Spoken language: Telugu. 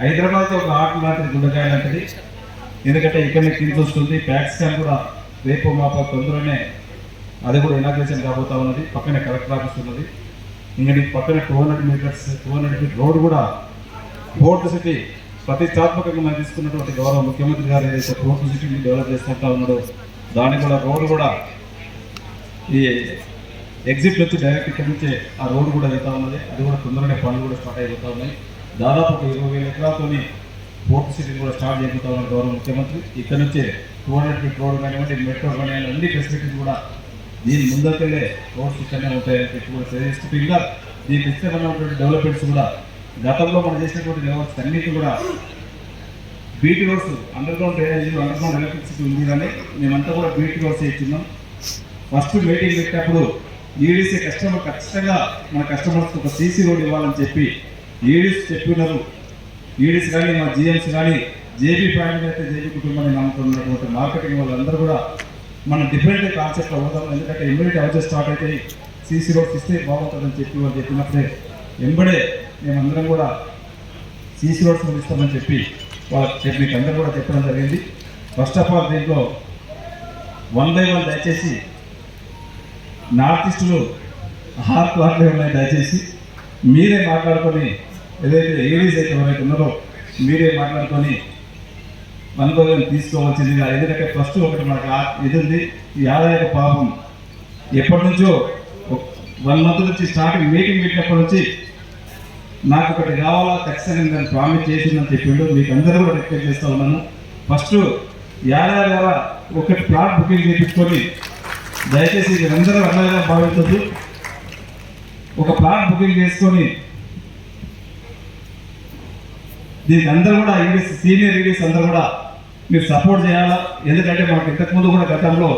హైదరాబాద్తో ఒక ఆట లాంటిది గుండెకాయ లాంటిది. ఎందుకంటే ఇక్కడనే కింద వస్తుంది. ప్యాక్స్ క్యాన్ కూడా రేపు మాప తొందరనే అది కూడా ఇనాగ్రేషన్ కాబోతా ఉన్నది. పక్కనే కలెక్టర్ ఆఫీస్ ఉన్నది. ఇంకా పక్కన 200 మీటర్స్ 200 ఫీట్ రోడ్ కూడా పోర్ట్ సిటీ ప్రతిష్టాత్మకంగా మనం తీసుకున్నటువంటి గౌరవ ముఖ్యమంత్రి గారు ఏదైతే పోర్ట్ సిటీని డెవలప్ చేసుకుంటా ఉన్నాడో దానికి కూడా రోడ్డు కూడా ఈ ఎగ్జిట్ నుంచి డైరెక్ట్ ఇక్కడ నుంచి ఆ రోడ్డు కూడా వెళ్తా ఉన్నది. అది కూడా తొందరనే పనులు కూడా స్టార్ట్ అయిపోతా ఉన్నాయి. దాదాపు ఒక 20,000 ఎకరాలతో పోర్ట్ సిటీని కూడా స్టార్ట్ చేయబోతా ఉన్నారు గౌరవ ముఖ్యమంత్రి. ఇక్కడ నుంచే 200 ఫీట్ రోడ్ కానివ్వండి, మెట్రో కానివ్వండి, అన్ని ఫెసిలిటీస్ కూడా దీని ముందరికెళ్ళే రోడ్స్ ఇక్కడనే ఉంటాయని చెప్పి కూడా తెలియజేస్తూ ఇంకా దీనికి ఇష్టమైనటువంటి డెవలప్మెంట్స్ కూడా గతంలో మనం చేసినటువంటి డెవలప్మెంట్స్ అన్నిటి కూడా BT roads under ground drainage under ground electricity ఉంది కానీ మేమంతా కూడా బీటీ రోడ్స్ ఇచ్చినాం. ఫస్ట్ మీటింగ్ పెట్టినప్పుడు ఈడీసీ కస్టమర్ ఖచ్చితంగా మన కస్టమర్స్కి ఒక సీసీ రోడ్ ఇవ్వాలని చెప్పి ఈడీసీ చెప్పినారు. ఈడీసీ కానీ మా జిఎంసీ కానీ జేపీ ఫ్యామిలీ అయితే జేపీ కుటుంబాన్ని నమ్ముతున్నటువంటి మార్కెటింగ్ వాళ్ళందరూ కూడా మనం డిఫరెంట్ కాన్సెప్ట్లో పోతాం. ఎందుకంటే ఇమ్మీడియట్ అవసరం స్టార్ట్ అయితే సీసీ రోడ్స్ ఇస్తే బాగుంటుందని చెప్పి వాళ్ళు చెప్పినప్పుడే వెంబడే మేమందరం కూడా సీసీ రోడ్స్ ఇస్తామని చెప్పి వాళ్ళకి మీకు అందరూ కూడా చెప్పడం జరిగింది. ఫస్ట్ ఆఫ్ ఆల్ దీంట్లో 1 by 1 దయచేసి నార్త్ ఈస్ట్లో 6 ప్లాట్లు ఉన్నాయి. దయచేసి మీరే మాట్లాడుకొని ఏదైతే ఏడీస్ అయితే ఎవరైతే ఉన్నారో మీరే మాట్లాడుకొని 1 by 1 తీసుకోవాల్సింది. ఎందుకంటే ఫస్ట్ ఒకటి మనకు ఇది ఉంది. ఈ ఆదాయపు పాపం ఎప్పటి నుంచో 1 month నుంచి స్టార్టింగ్ మీటింగ్ పెట్టినప్పటి నుంచి నాకు ఒకటి కావాలా ఖచ్చితంగా నేను ప్రామిస్ చేసిందని చెప్పిండు. మీకు అందరూ కూడా రిక్వెస్ట్ చేస్తూ ఉన్నాను. ఫస్ట్ ఏడాది ద్వారా ఒకటి ప్లాట్ బుకింగ్ చేయించుకొని దయచేసి ఇది అందరూ అన్నగా భావించద్దు. ఒక ప్లాట్ బుకింగ్ చేసుకొని దీనికి అందరూ కూడా ఈడీస్ సీనియర్ ఈడీస్ అందరూ కూడా మీరు సపోర్ట్ చేయాలా. ఎందుకంటే మాకు ఇంతకుముందు కూడా గతంలో